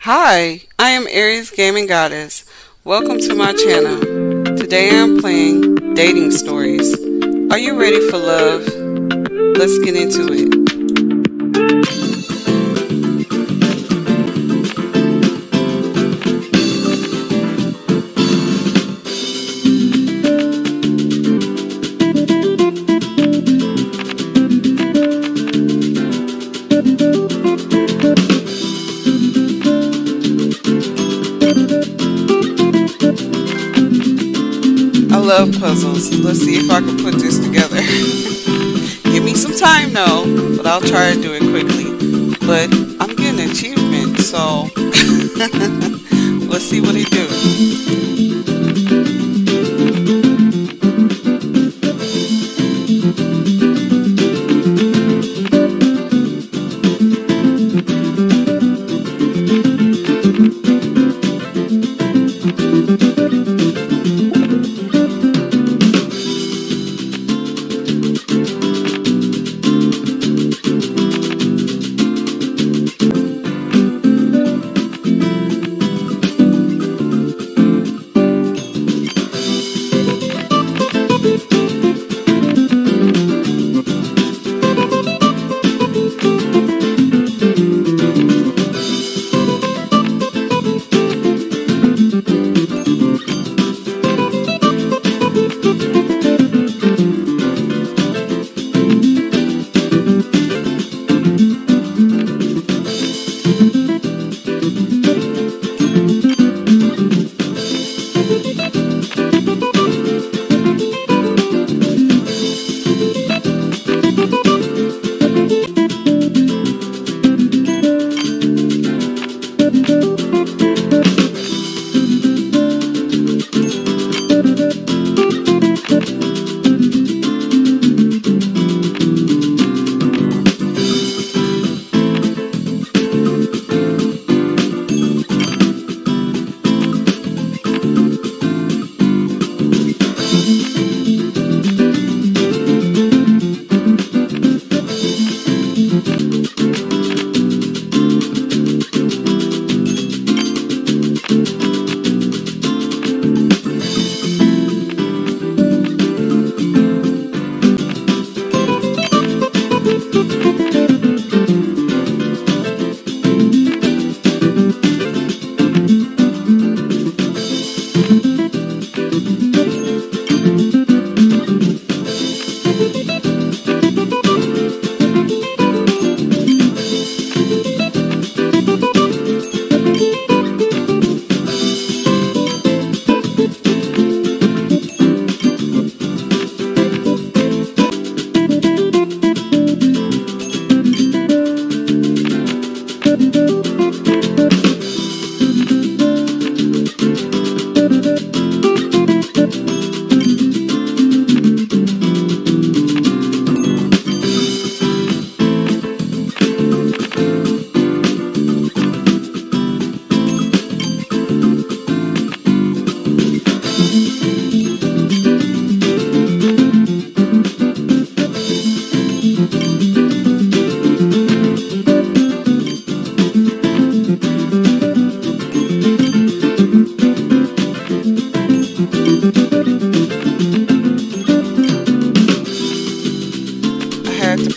Hi, I am Aries Gaming Goddess. Welcome to my channel. Today I'm playing Dating Stories. Are you ready for love? Let's get into it. I love puzzles. Let's see if I can put this together. Give me some time though, but I'll try to do it quickly. But I'm getting an achievement, so let's see what he do.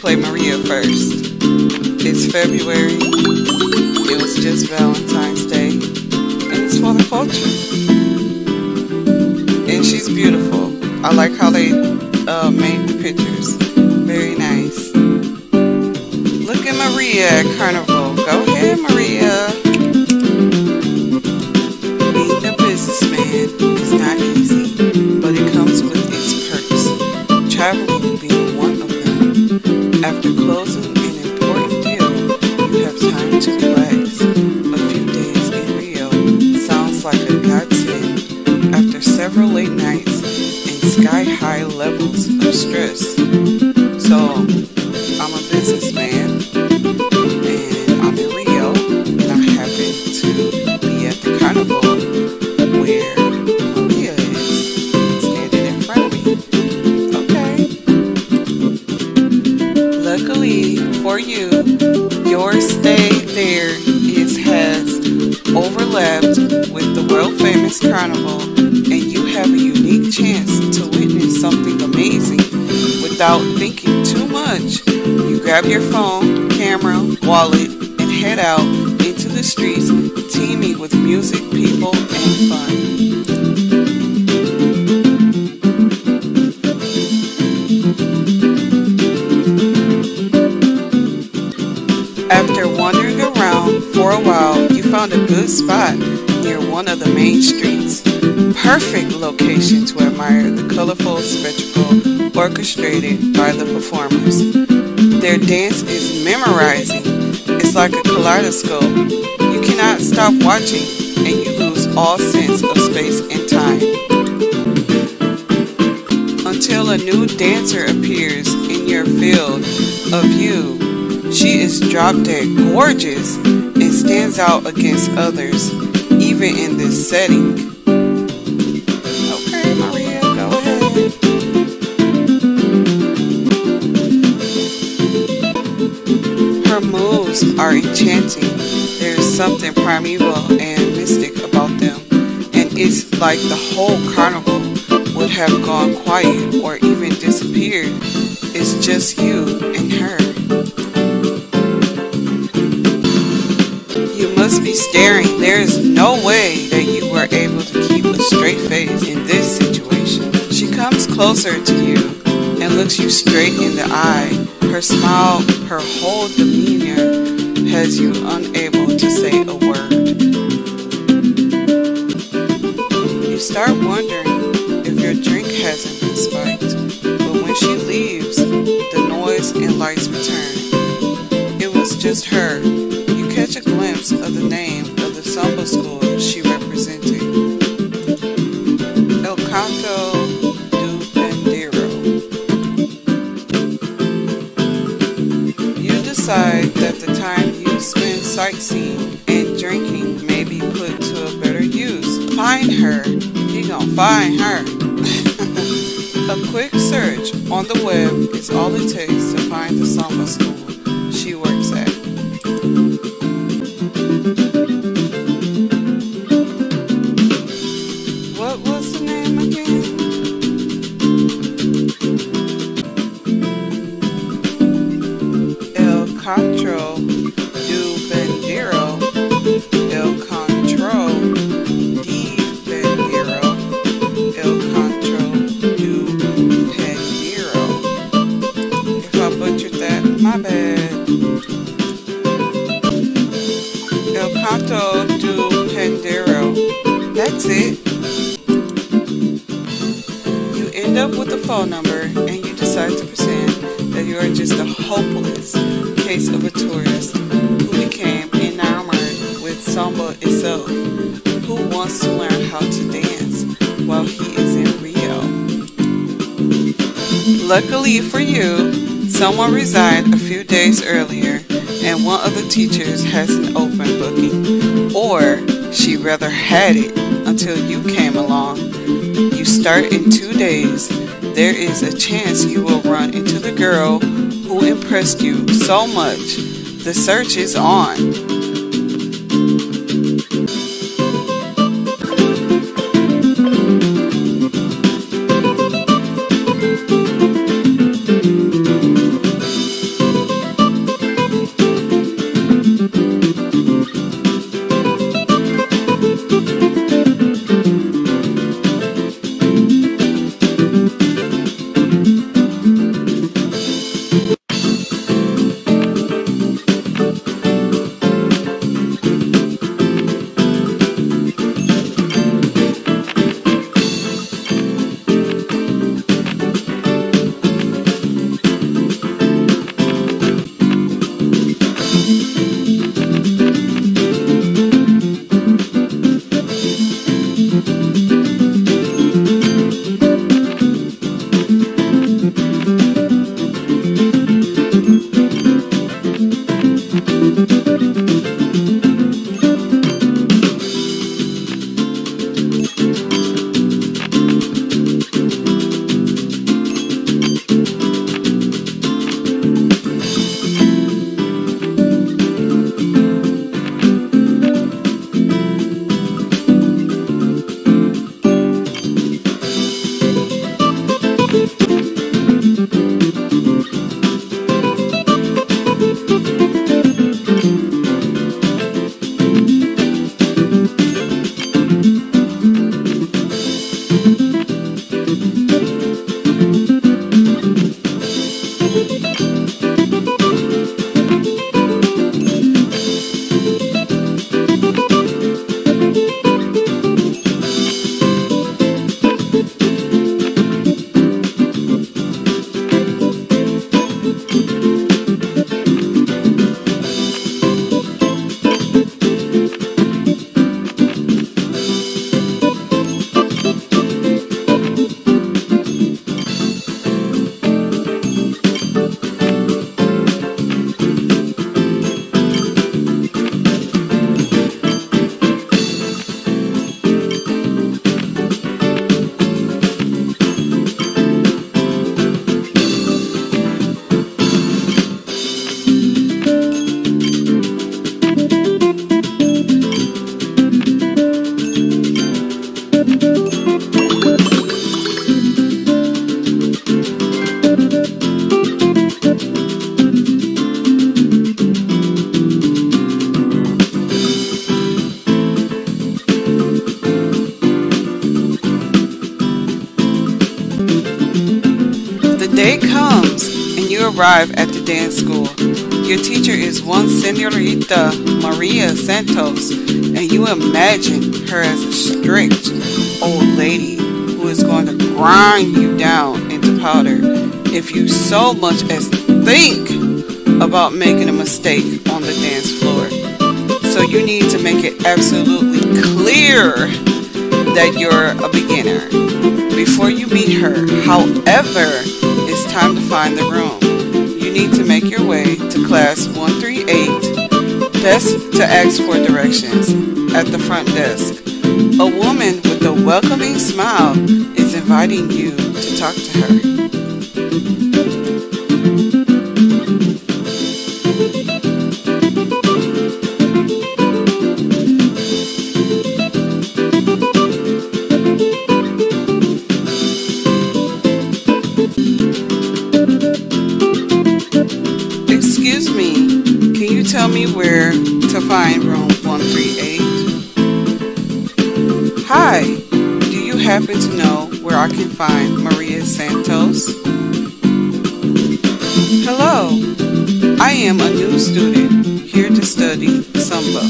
Play Maria first. It's February. It was just Valentine's Day, and it's for the culture. And she's beautiful. I like how they made the pictures. Very nice. Look at Maria at Carnival. Go ahead, Maria. Being a businessman is not easy, but it comes with its perks. Traveling being one of them. After closing an important deal, you have time to relax. A few days in Rio sounds like a godsend after several late nights and sky-high levels of stress. So, I'm a businessman, and I'm in Rio, and I happen to be at the carnival where Maria is standing in front of me. Okay. Luckily for you, your stay there has collabed with the world-famous carnival, and you have a unique chance to witness something amazing without thinking too much. You grab your phone, camera, wallet, and head out into the streets teeming with music, people, and fun. After wandering around for a while, you found a good spot near one of the main streets. Perfect location to admire the colorful spectacle orchestrated by the performers. Their dance is memorizing. It's like a kaleidoscope. You cannot stop watching, and you lose all sense of space and time. Until a new dancer appears in your field of view. She is drop-dead gorgeous and stands out against others, even in this setting. Okay, Maria, go ahead. Her moves are enchanting. There is something primeval and mystic about them, and it's like the whole carnival would have gone quiet or even disappeared. It's just you and her. You must be staring. There is no way that you were able to keep a straight face in this situation. She comes closer to you and looks you straight in the eye. Her smile, her whole demeanor has you unable to say a word. You start wondering if your drink hasn't been spiked, but when she leaves, the noise and lights return. It was just her. You catch a glimpse of the name of the samba school she represented. 𝐿𝐶𝐷𝐿. You decide that the time you spend sightseeing and drinking may be put to a better use. Find her. You gonna find her. A quick search on the web is all it takes to find the samba school she works at. What was the name again? 𝐿𝐶𝐷𝐿. If I butchered that, my bad. 𝐿𝐶𝐷𝐿. That's it. You end up with the phone number and you decide to pretend that you are just a hopeless case of a tourist who became enamored with samba itself, who wants to learn how to dance while he is in Rio. Luckily for you, someone resigned a few days earlier and one of the teachers has an open booking, or she rather had it until you came along. You start in 2 days. There is a chance you will run into the girl who impressed you so much. The search is on. arrive at the dance school. Your teacher is one Señorita Maria Santos, and you imagine her as a strict old lady who is going to grind you down into powder if you so much as think about making a mistake on the dance floor. So you need to make it absolutely clear that you're a beginner before you meet her. However, it's time to find the room. You need to make your way to class 138. Best to ask for directions at the front desk. A woman with a welcoming smile is inviting you to talk to her. Excuse me, can you tell me where to find room 138? Hi, do you happen to know where I can find Maria Santos? Hello, I am a new student here to study samba.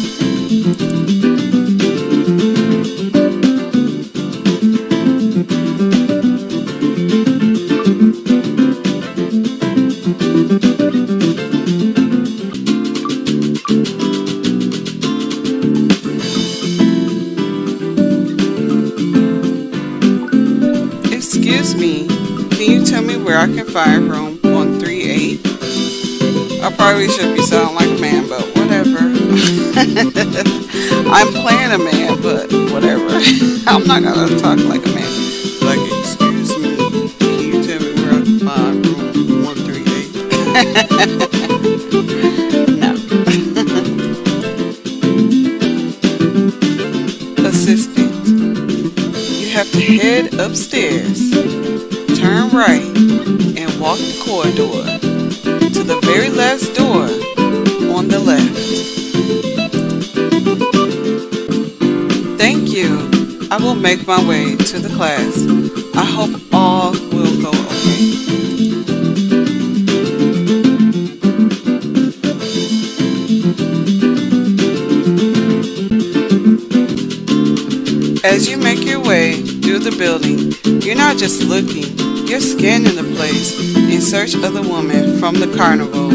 Excuse me, can you tell me where I can find room 138? I probably should be sounding like a man, but whatever. I'm playing a man, but whatever. I'm not gonna talk like a man. Like, excuse me, can you tell me where I can find room 138? No. Assistant. You have to head upstairs, turn right, and walk the corridor to the very last door on the left. Thank you. I will make my way to the class. I hope all will go okay. As you make your way through the building, you're not just looking, you're scanning the place in search of the woman from the carnival.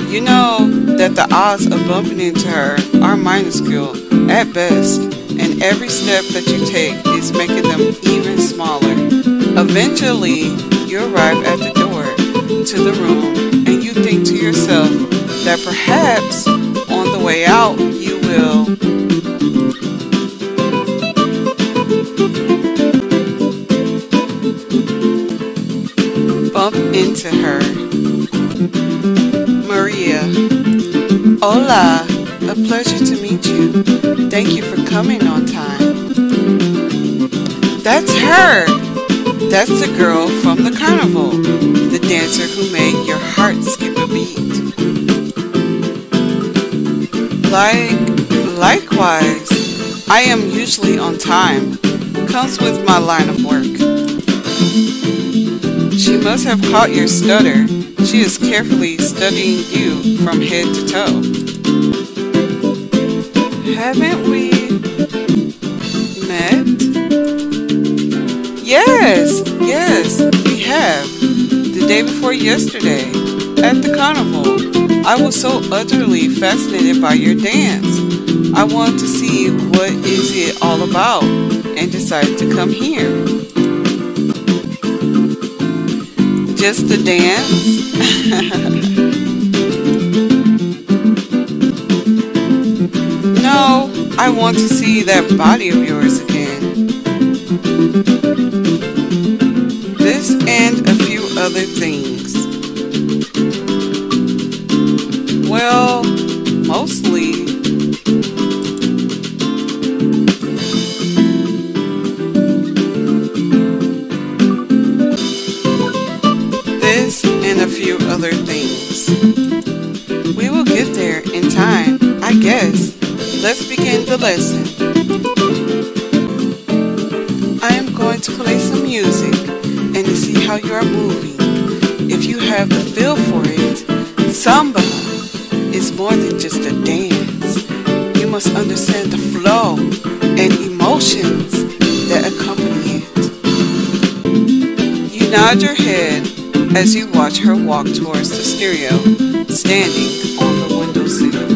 You know that the odds of bumping into her are minuscule at best, and every step that you take is making them even smaller. Eventually, you arrive at the door to the room, and you think to yourself that perhaps on the way out you will bump into her. Maria. Hola, a pleasure to meet you. Thank you for coming on time. That's her. That's the girl from the carnival, the dancer who made your heart skip a beat. Likewise, I am usually on time. Comes with my line of work. She must have caught your stutter. She is carefully studying you from head to toe. Haven't we met? Yes, we have. The day before yesterday, at the carnival. I was so utterly fascinated by your dance. I wanted to see what is it all about and decided to come here. Just the dance? No, I want to see that body of yours again. This and a few other things. Well, mostly. This and a few other things. We will get there in time, I guess. Let's begin the lesson. I am going to play some music and to see how you are moving. If you have the feel for it, samba is more than just a dance. You must understand the flow and emotions that accompany it. You nod your head as you watch her walk towards the stereo standing on the windowsill.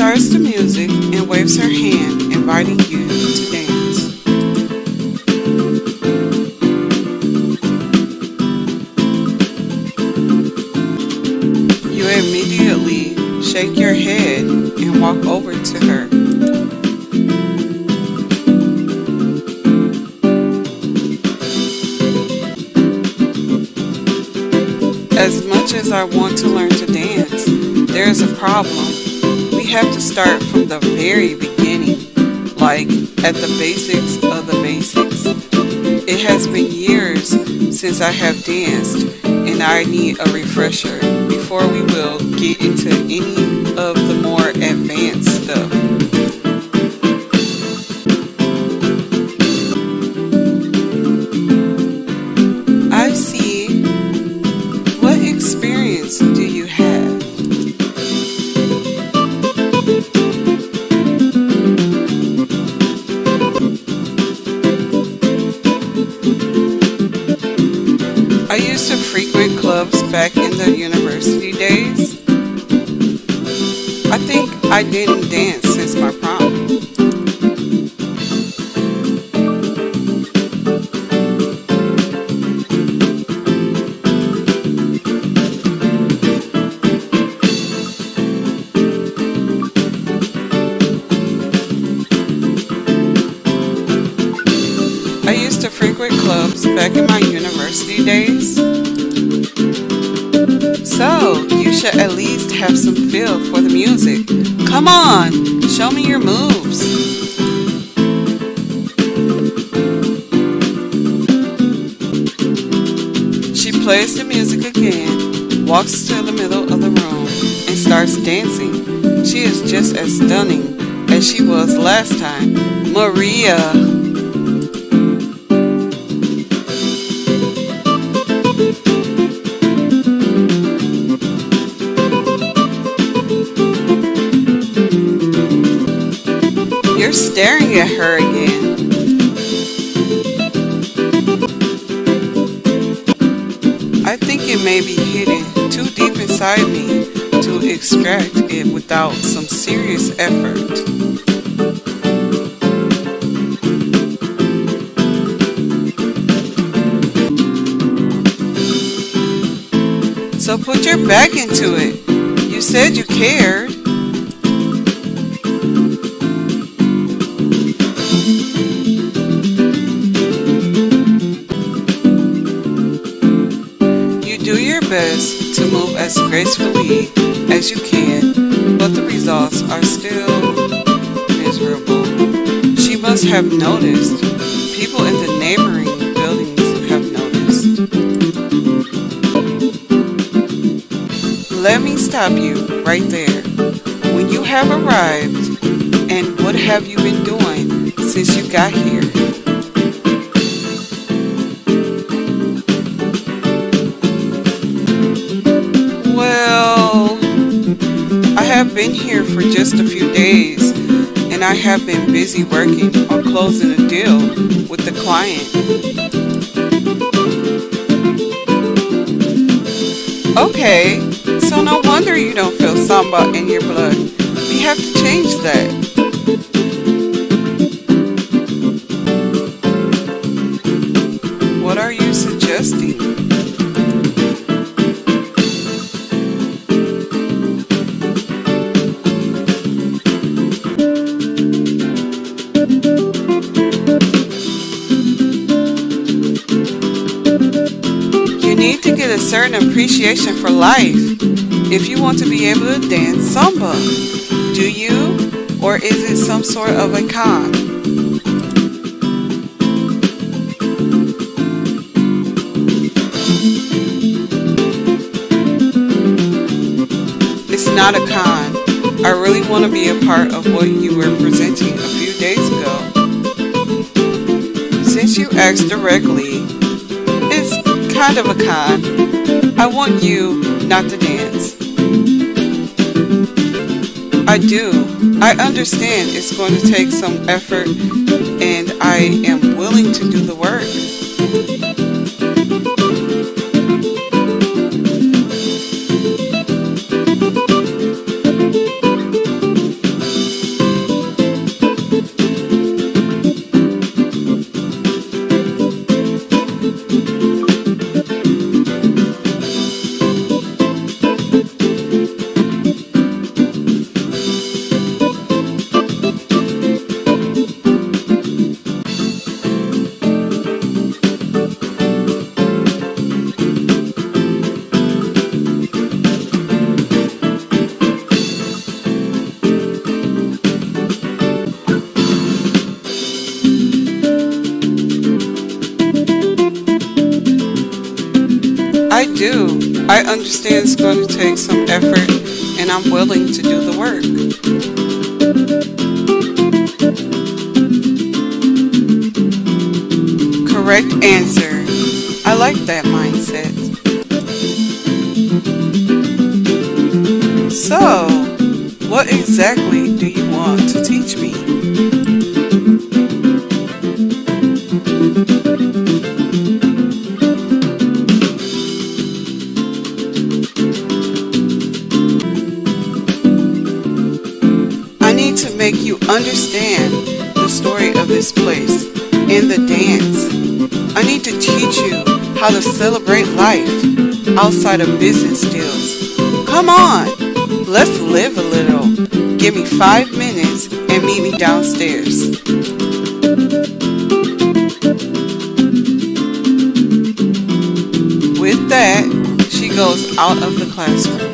Starts the music and waves her hand, inviting you to dance. You immediately shake your head and walk over to her. As much as I want to learn to dance, there is a problem. We have to start from the very beginning, like at the basics of the basics. It has been years since I have danced, and I need a refresher before we will get into any of the more advanced stuff. I see. What experience do you have? I used to frequent clubs back in the university days. I think I didn't dance since my prom. I used to frequent clubs back in my university days. So, you should at least have some feel for the music. Come on, show me your moves. She plays the music again, walks to the middle of the room, and starts dancing. She is just as stunning as she was last time. Maria! You're staring at her again. I think it may be hidden too deep inside me to extract it without some serious effort. So put your back into it. You said you cared. Do your best to move as gracefully as you can, but the results are still miserable. She must have noticed. People in the neighboring buildings have noticed. Let me stop you right there. When you have arrived, and what have you been doing since you got here? Well, I have been here for just a few days, and I have been busy working on closing a deal with the client. Okay, so no wonder you don't feel samba in your blood. We have to change that. What are you suggesting? You need to get a certain appreciation for life if you want to be able to dance samba. Do you? Or is it some sort of a con? It's not a con. I really want to be a part of what you were presenting a few days ago. since you asked directly, it's kind of a con. I want you not to dance. I do. I understand it's going to take some effort, and I am willing to do the work. I do. I understand it's going to take some effort, and I'm willing to do the work. Correct answer. I like that mindset. So, what exactly do you want to teach me? I need to make you understand the story of this place and the dance. I need to teach you how to celebrate life outside of business deals. Come on, let's live a little. Give me 5 minutes and meet me downstairs. With that, she goes out of the classroom.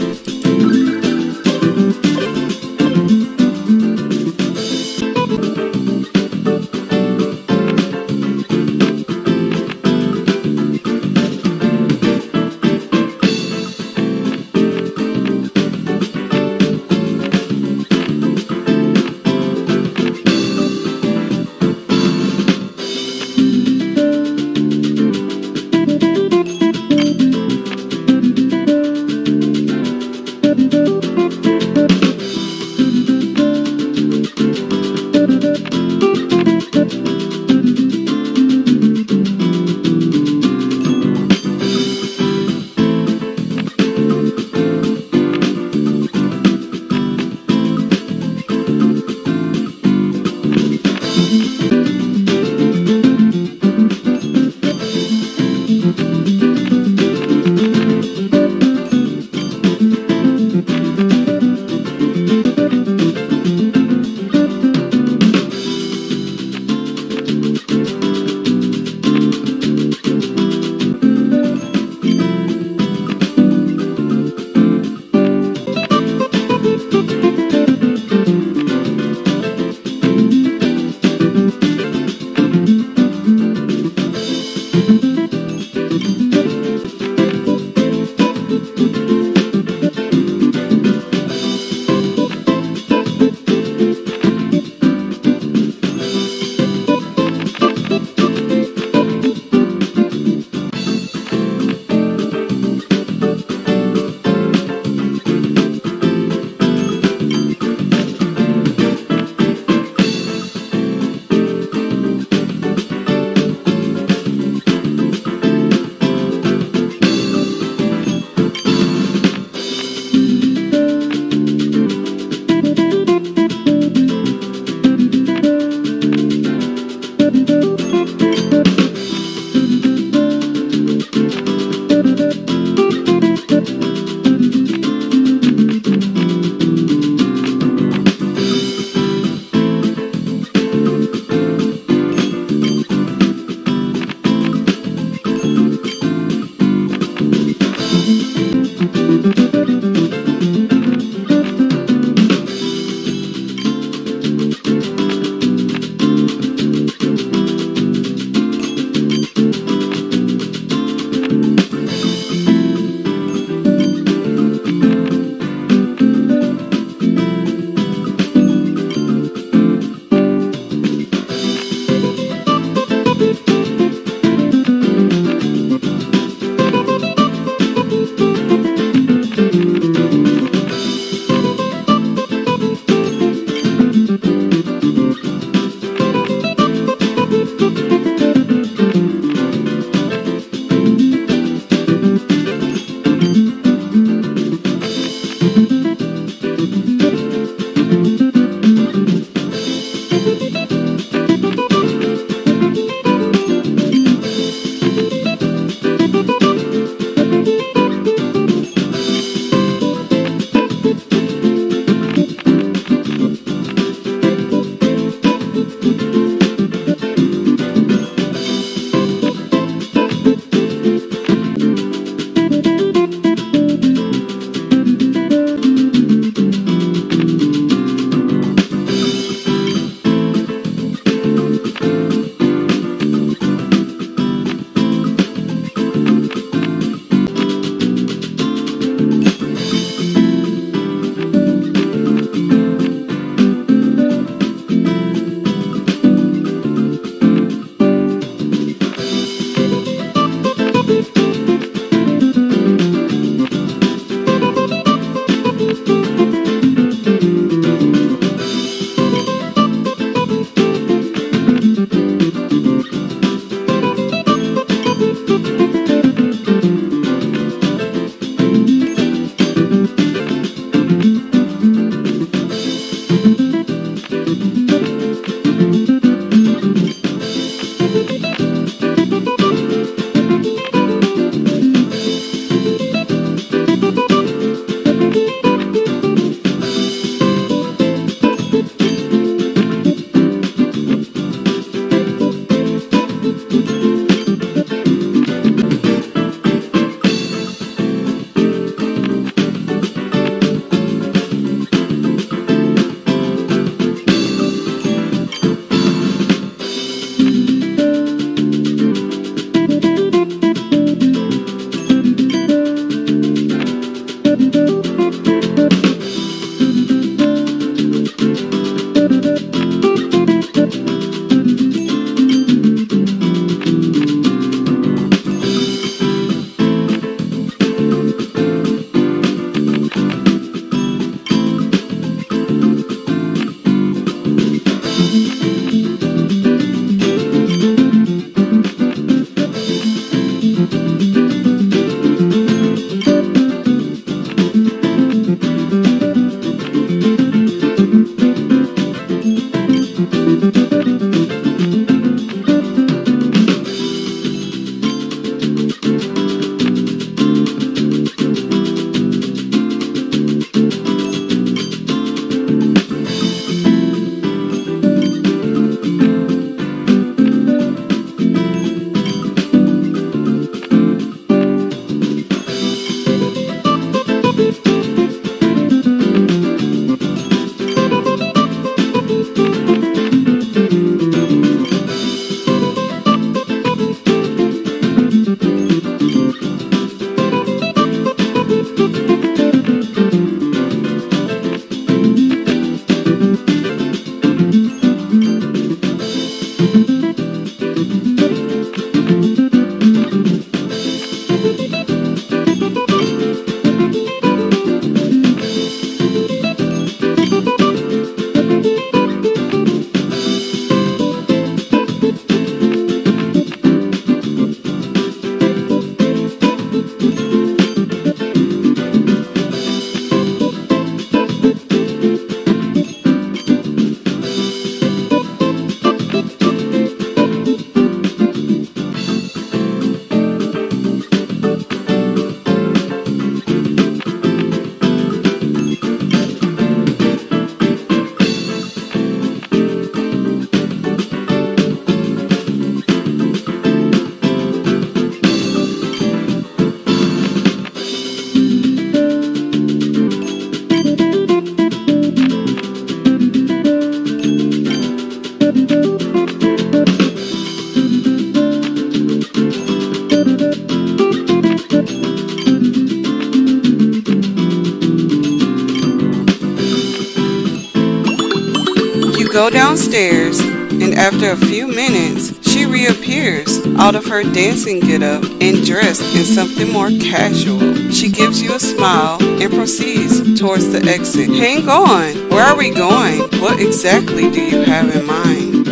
go downstairs, and after a few minutes, she reappears out of her dancing getup and dressed in something more casual. She gives you a smile and proceeds towards the exit. Hang on! Where are we going? What exactly do you have in mind?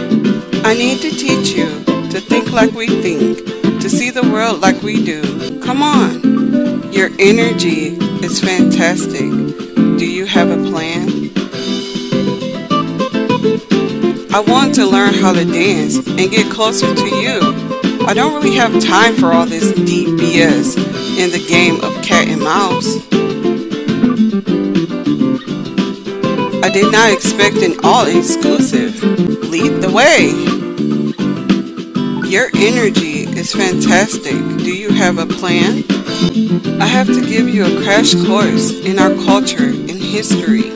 I need to teach you to think like we think, to see the world like we do. Come on! Your energy is fantastic. Do you have a plan? I want to learn how to dance and get closer to you. I don't really have time for all this deep BS in the game of cat and mouse. I did not expect an all-exclusive. Lead the way. Your energy is fantastic. Do you have a plan? I have to give you a crash course in our culture and history.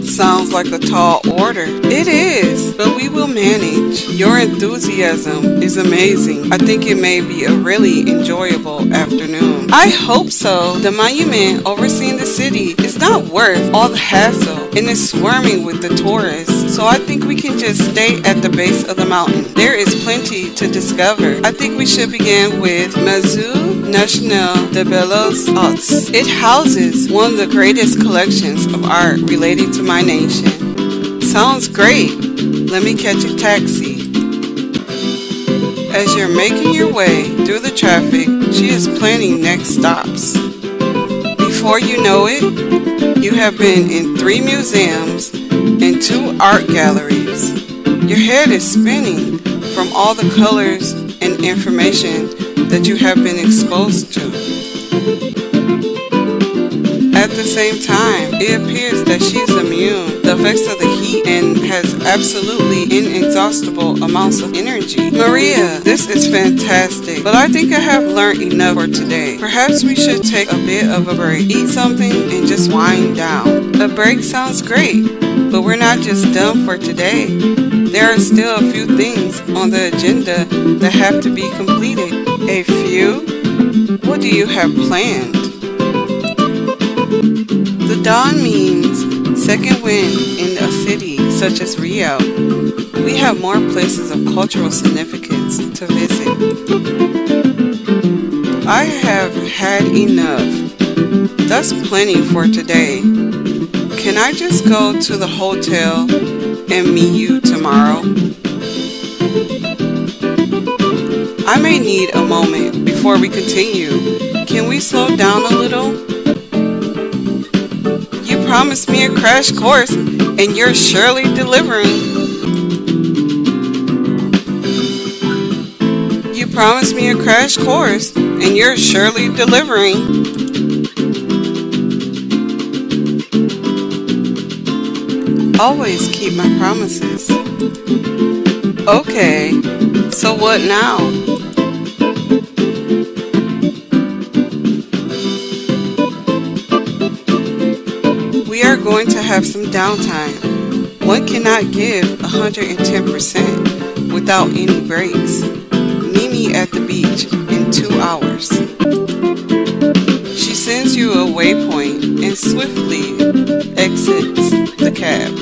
Sounds like a tall order. It is, but we will manage. Your enthusiasm is amazing. I think it may be a really enjoyable afternoon. I hope so. The monument overseeing the city is not worth all the hassle and is swarming with the tourists. So I think we can just stay at the base of the mountain. There is plenty to discover. I think we should begin with Musée National de Beaux-Arts. It houses one of the greatest collections of art related to my nation. Sounds great. Let me catch a taxi. As you're making your way through the traffic, she is planning next stops. Before you know it, you have been in 3 museums and 2 art galleries. Your head is spinning from all the colors and information that you have been exposed to. At the same time, it appears that she is immune to the effects of the heat and has absolutely inexhaustible amounts of energy. Maria, this is fantastic, but I think I have learned enough for today. Perhaps we should take a bit of a break, eat something, and just wind down. A break sounds great, but we're not just done for today. There are still a few things on the agenda that have to be completed. A few? What do you have planned? The dawn means second wind in a city such as Rio. We have more places of cultural significance to visit. I have had enough. That's plenty for today. Can I just go to the hotel and meet you tomorrow? I may need a moment before we continue. Can we slow down a little? You promised me a crash course, and you're surely delivering. You promised me a crash course, and you're surely delivering. Always keep my promises. Okay, so what now? We are going to have some downtime. One cannot give 110% without any breaks. Meet me at the beach in 2 hours. She sends you a waypoint and swiftly exits the cab.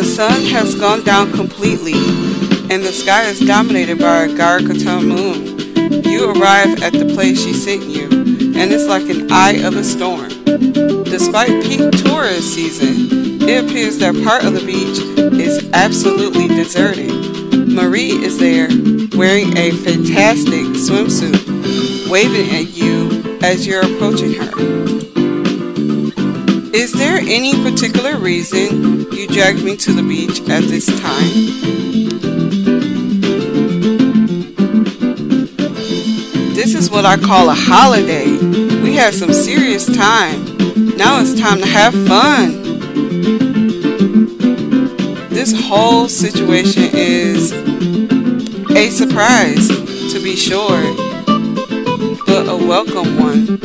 the sun has gone down completely and the sky is dominated by a 𝐸𝐸 moon, you arrive at the place she sent you, and it's like an eye of a storm. Despite peak tourist season, it appears that part of the beach is absolutely deserted. Marie is there wearing a fantastic swimsuit, waving at you as you're approaching her. Is there any particular reason you dragged me to the beach at this time? This is what I call a holiday. We had some serious time. Now it's time to have fun. This whole situation is a surprise, to be sure, but a welcome one.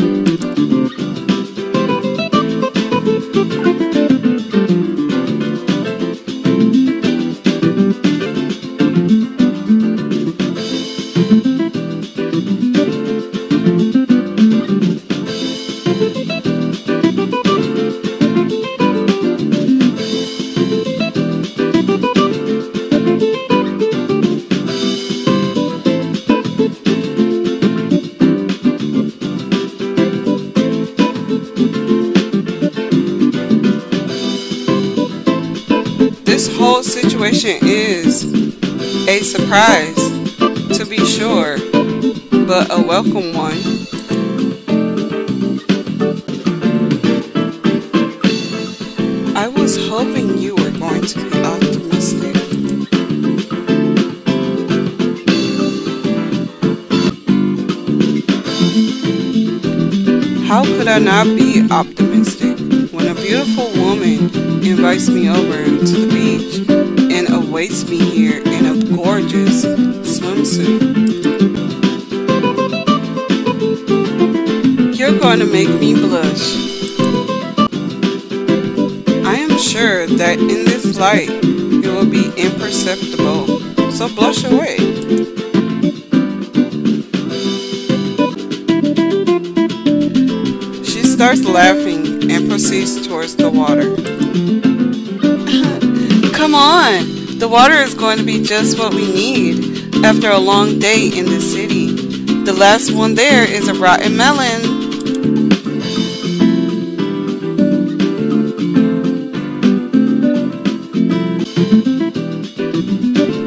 This whole situation is a surprise, to be sure, but a welcome one. I was hoping you were going to be optimistic. How could I not be optimistic when a beautiful woman invites me over to the beach and awaits me here in a gorgeous swimsuit? You're going to make me blush. I am sure that in this light it will be imperceptible, so blush away. She starts laughing and proceeds towards the water. Come on, the water is going to be just what we need after a long day in the city. The last one there is a rotten melon.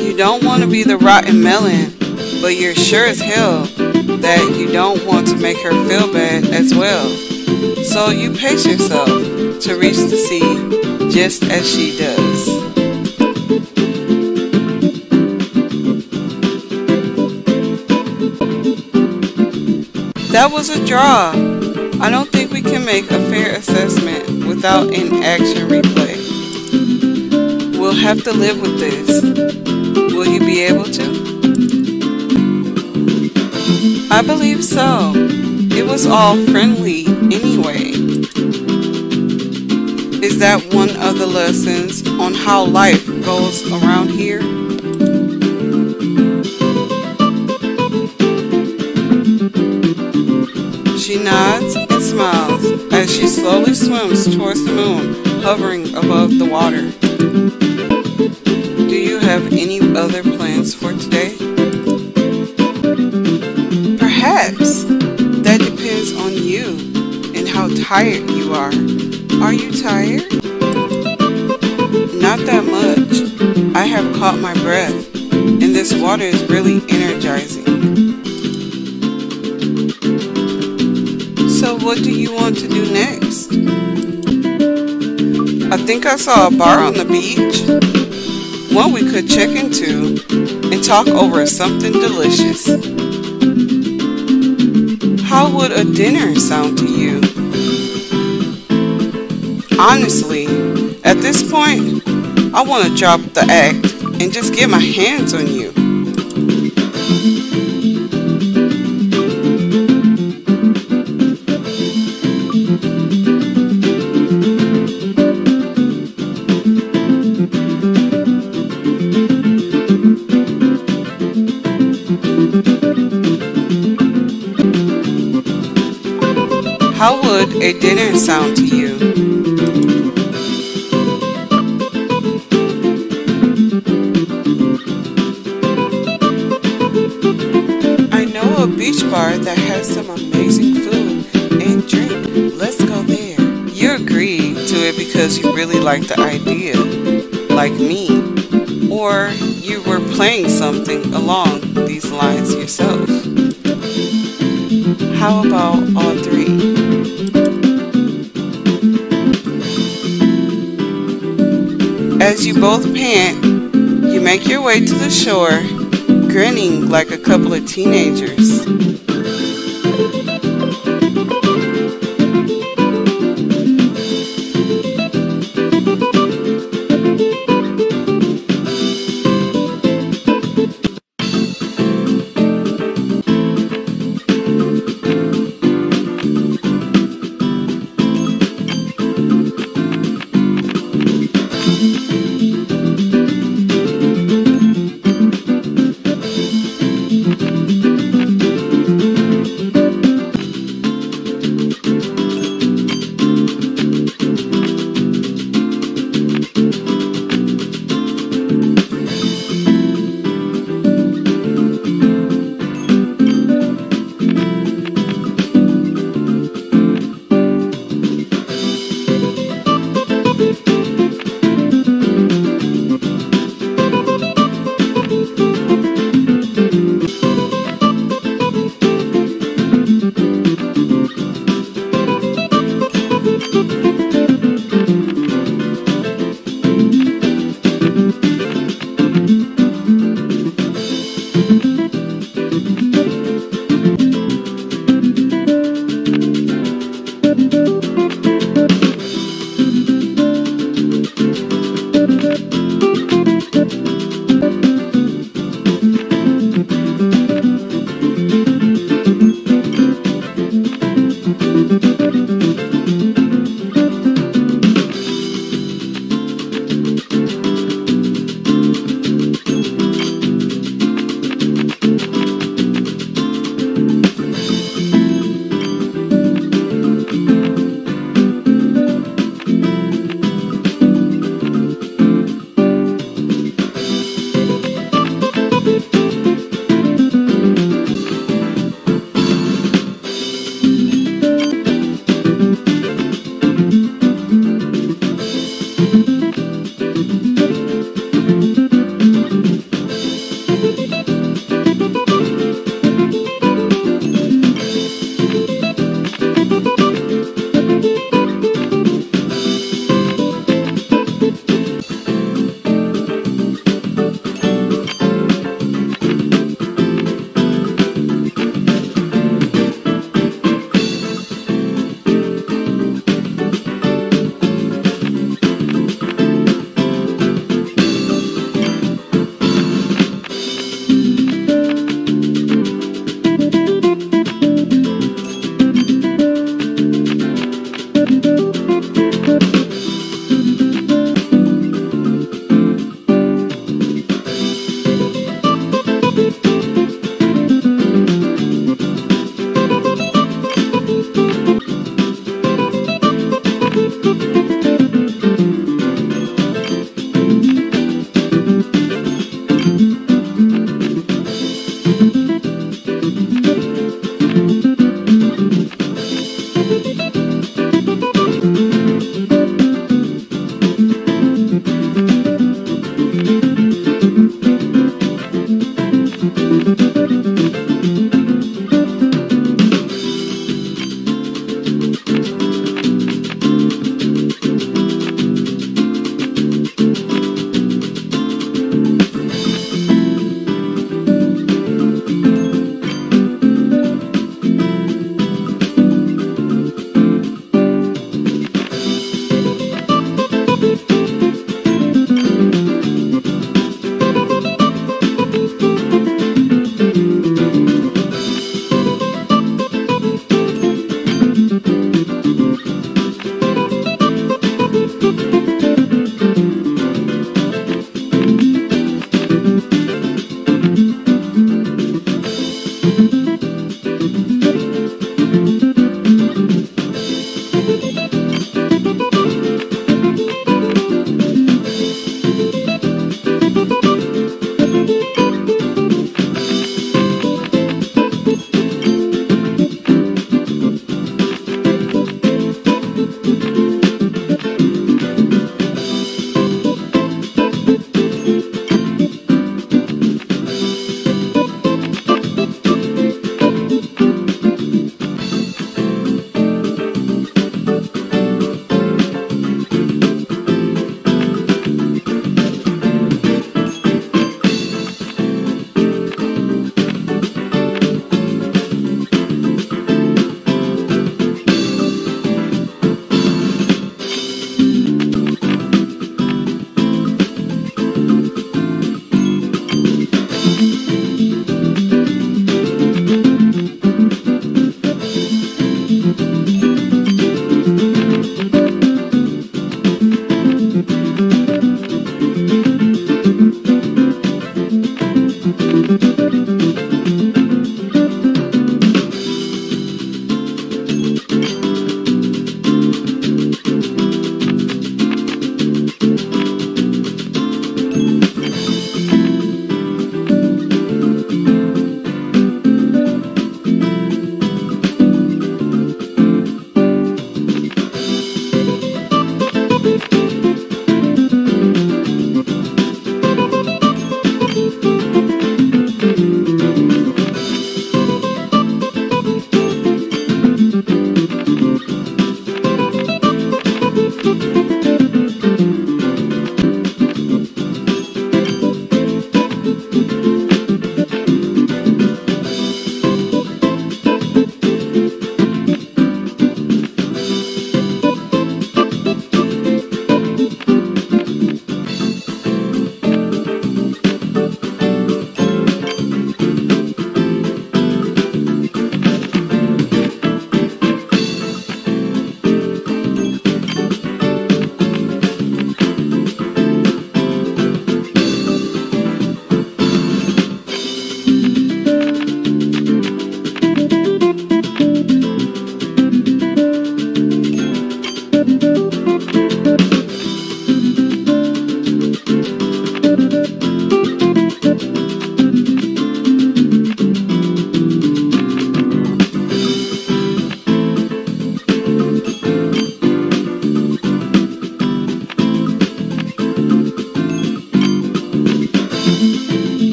You don't want to be the rotten melon, but you're sure as hell that you don't want to make her feel bad as well. So you pace yourself to reach the sea just as she does. That was a draw. I don't think we can make a fair assessment without an action replay. We'll have to live with this. Will you be able to? I believe so. It was all friendly anyway. Is that one of the lessons on how life goes around here? She nods and smiles as she slowly swims towards the moon, hovering above the water. Do you have any other plans for today? Perhaps. That depends on you and how tired you are. Are you tired? Not that much. I have caught my breath, and this water is really energizing. So what do you want to do next? I think I saw a bar on the beach. One we could check into and talk over something delicious. How would a dinner sound to you? Honestly, at this point, I want to drop the act and just get my hands on you. How would a dinner sound to you? a beach bar that has some amazing food and drink. Let's go there. You agreed to it because you really like the idea, like me, or you were playing something along these lines yourself. How about all three? As you both pant, you make your way to the shore, grinning like a couple of teenagers.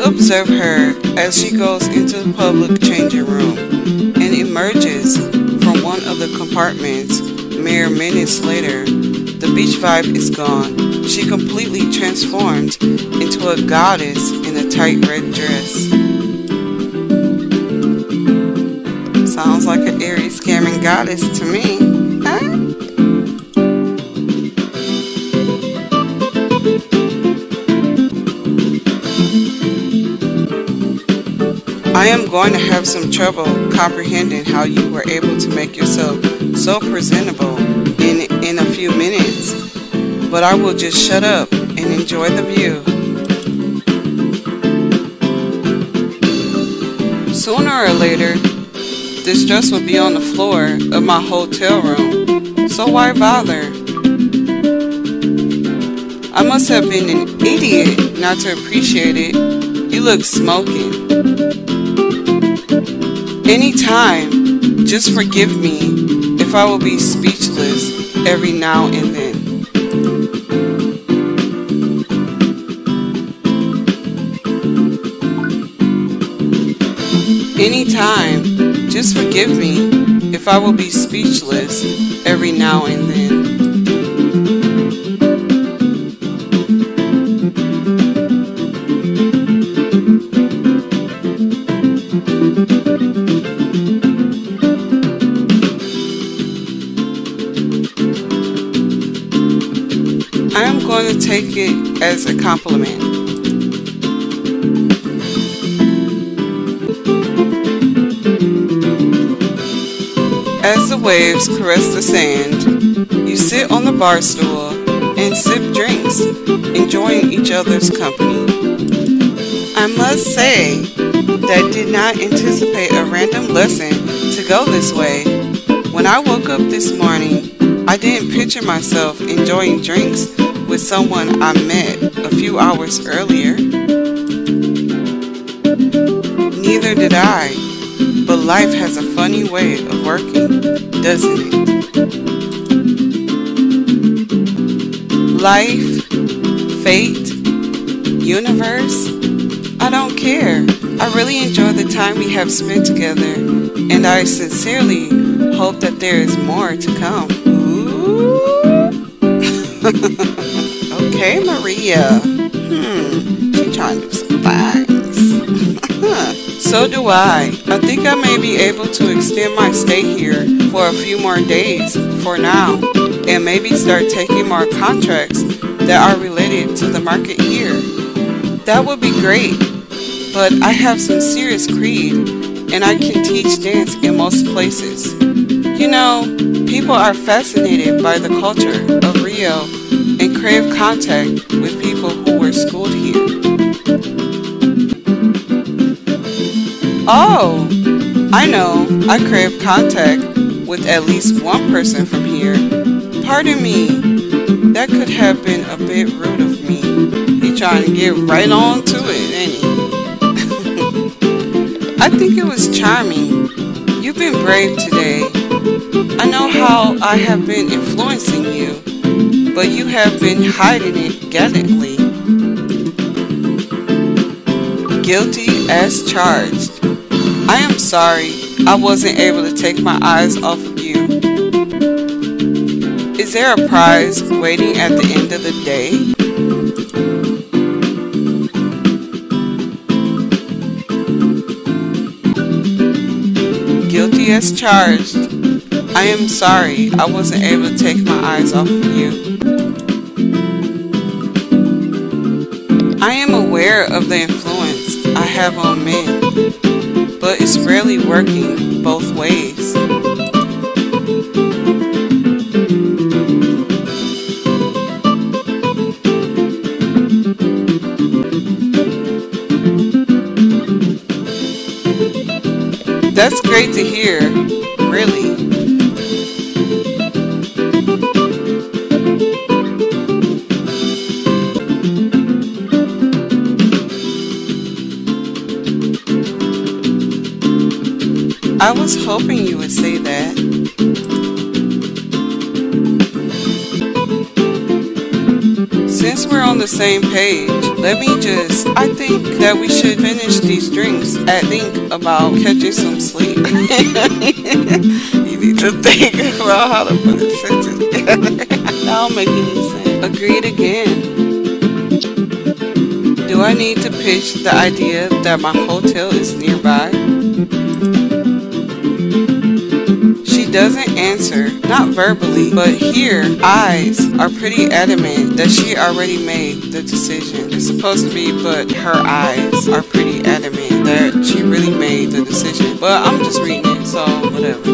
Observe her as she goes into the public changing room and emerges from one of the compartments. Mere minutes later, the beach vibe is gone. She completely transformed into a goddess in a tight red dress. Sounds like an airy scamming goddess to me, huh? I am going to have some trouble comprehending how you were able to make yourself so presentable in a few minutes, but I will just shut up and enjoy the view. Sooner or later, this dress will be on the floor of my hotel room, so why bother? I must have been an idiot not to appreciate it. You look smoking. Anytime, just forgive me if I will be speechless every now and then. Anytime, just forgive me if I will be speechless every now and then. I am going to take it as a compliment. As the waves caress the sand, you sit on the bar stool and sip drinks, enjoying each other's company. I must say that I did not anticipate a random lesson to go this way. When I woke up this morning, I didn't picture myself enjoying drinks with someone I met a few hours earlier. Neither did I, but life has a funny way of working, doesn't it? Life, fate, universe, I don't care. I really enjoy the time we have spent together, and I sincerely hope that there is more to come. Okay, Maria. She's trying to do some things. So do I. I think I may be able to extend my stay here for a few more days for now, and maybe start taking more contracts that are related to the market here. That would be great, but I have some serious creed, and I can teach dance in most places. You know, people are fascinated by the culture of Rio and crave contact with people who were schooled here. Oh, I know. I crave contact with at least one person from here. Pardon me. That could have been a bit rude of me. He trying to get right on to it, ain't he? I think it was charming. You've been brave today. I know how I have been influencing you, but you have been hiding it gallantly. Guilty as charged. I am sorry I wasn't able to take my eyes off of you. Is there a prize waiting at the end of the day? Guilty as charged. I am sorry I wasn't able to take my eyes off of you. I am aware of the influence I have on men, but it's rarely working both ways. That's great to hear, really. I was hoping you would say that. Since we're on the same page, I think that we should finish these drinks and think about catching some sleep. You need to think about how to put a sentence together. That don't make any sense. Agreed again. Do I need to pitch the idea that my hotel is nearby? She doesn't answer, not verbally, but here, eyes are pretty adamant that she already made the decision. It's supposed to be, but her eyes are pretty adamant that she really made the decision. But I'm just reading it, so whatever.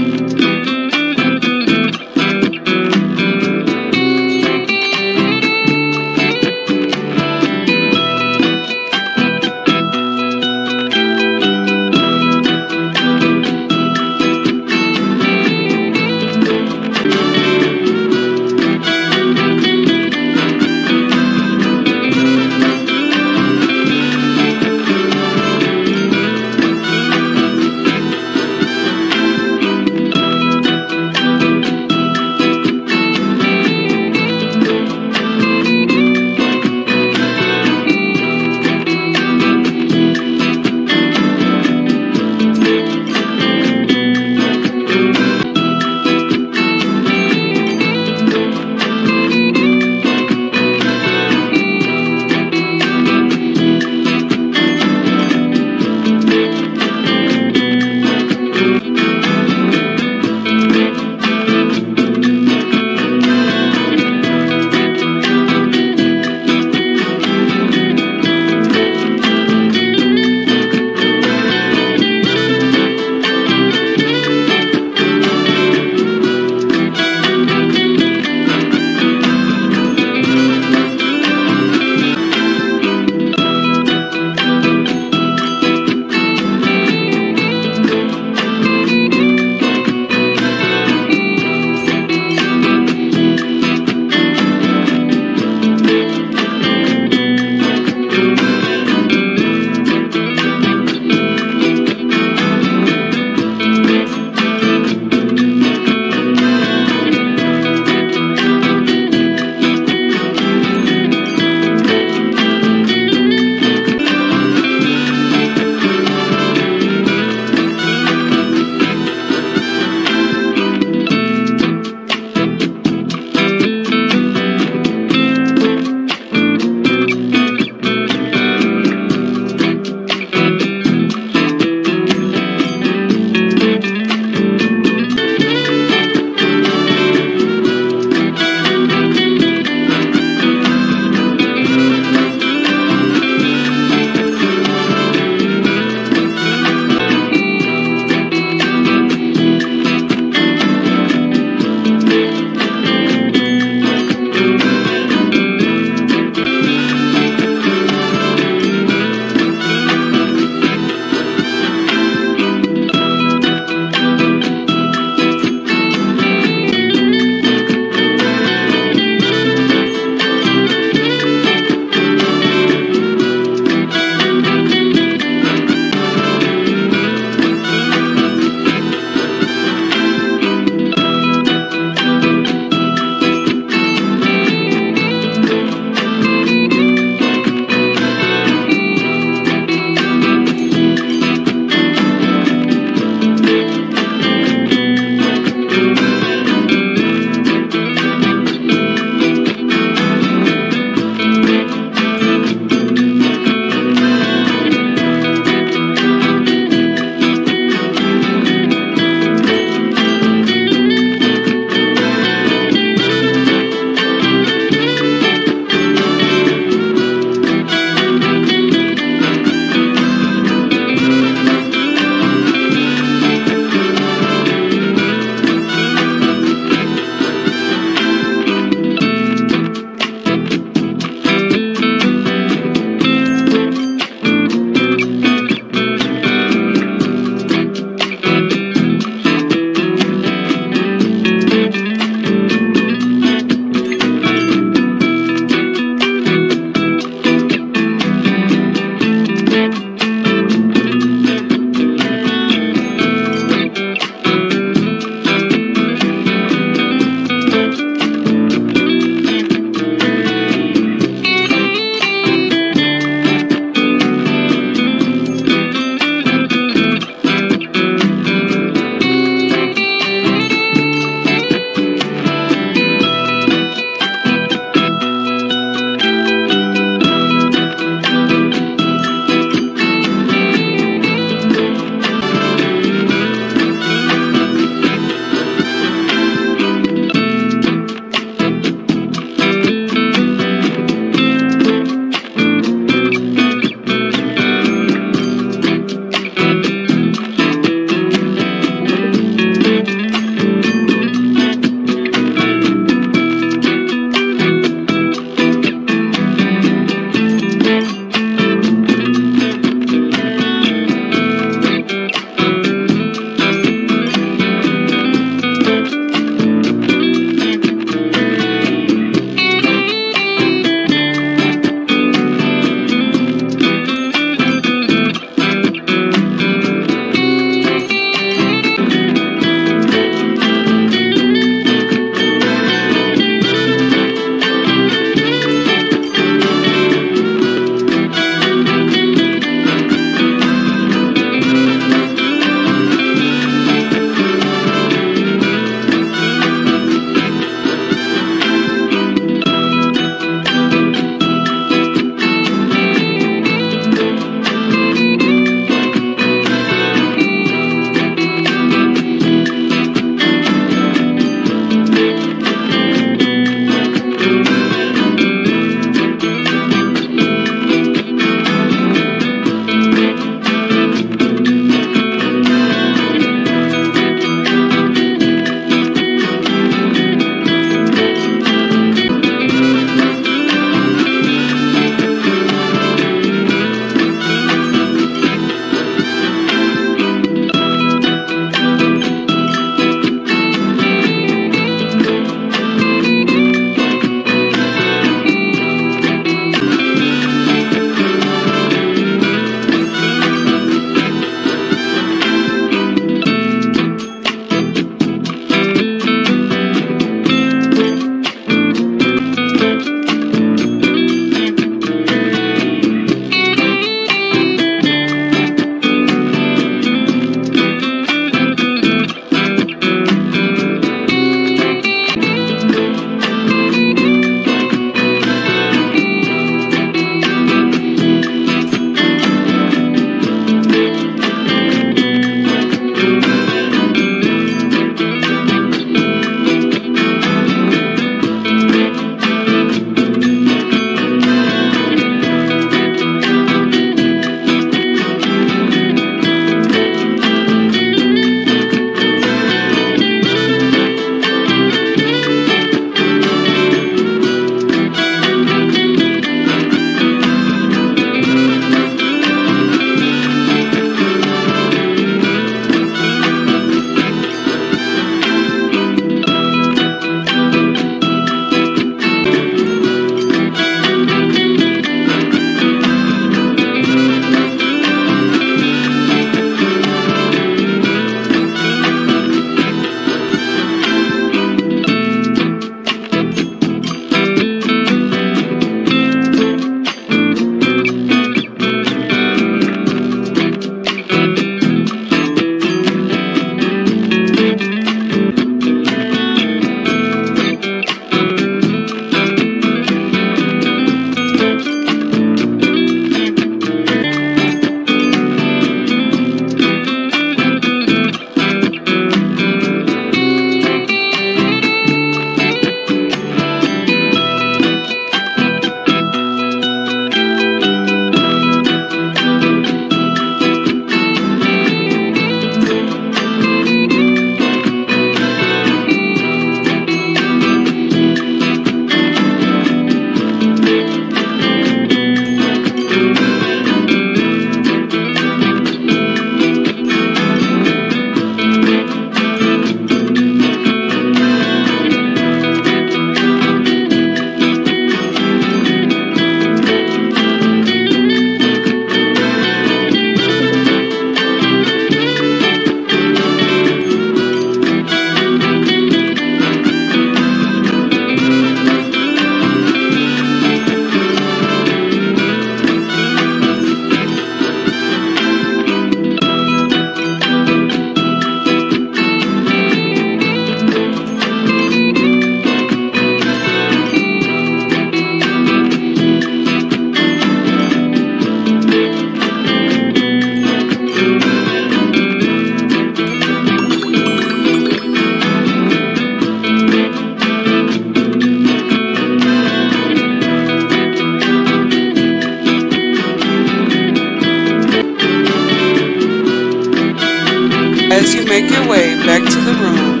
As you make your way back to the room,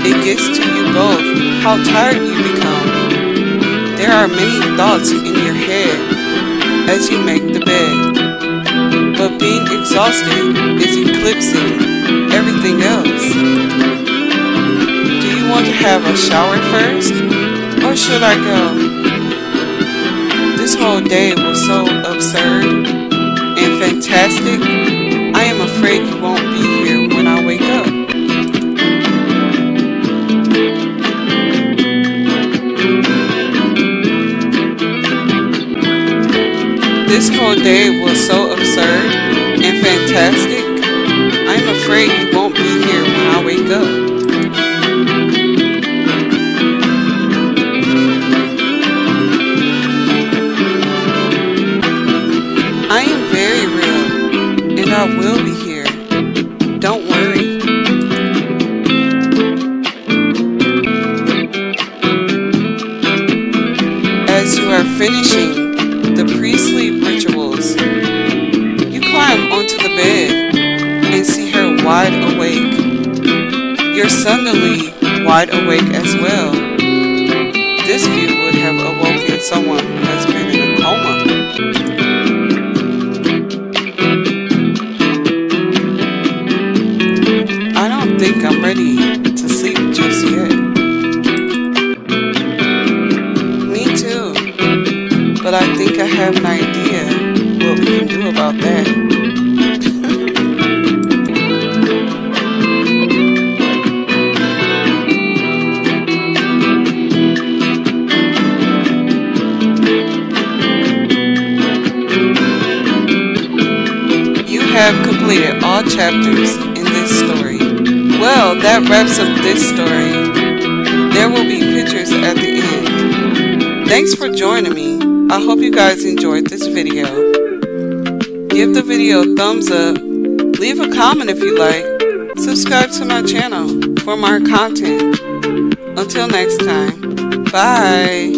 it gets to you both how tired you become. There are many thoughts in your head as you make the bed, but being exhausted is eclipsing everything else. Do you want to have a shower first, or should I go? This whole day was so absurd and fantastic. I am afraid you won't be here when I wake up. This whole day was so absurd and fantastic. I'm afraid you won't be here when I wake up. I am very real, and I will be here. Don't worry. As you are finishing the pre-sleep rituals, you climb onto the bed and see her wide awake. You're suddenly wide awake as well. This view would have awoken someone who has been in a coma. I don't think I'm ready to sleep just yet. Me too. But I think I have an idea what we can do about that. You have completed all chapters in this story. Well, that wraps up this story. There will be pictures at the end. Thanks for joining me. I hope you guys enjoyed this video. Give the video a thumbs up, leave a comment if you like, subscribe to my channel for more content. Until next time, bye!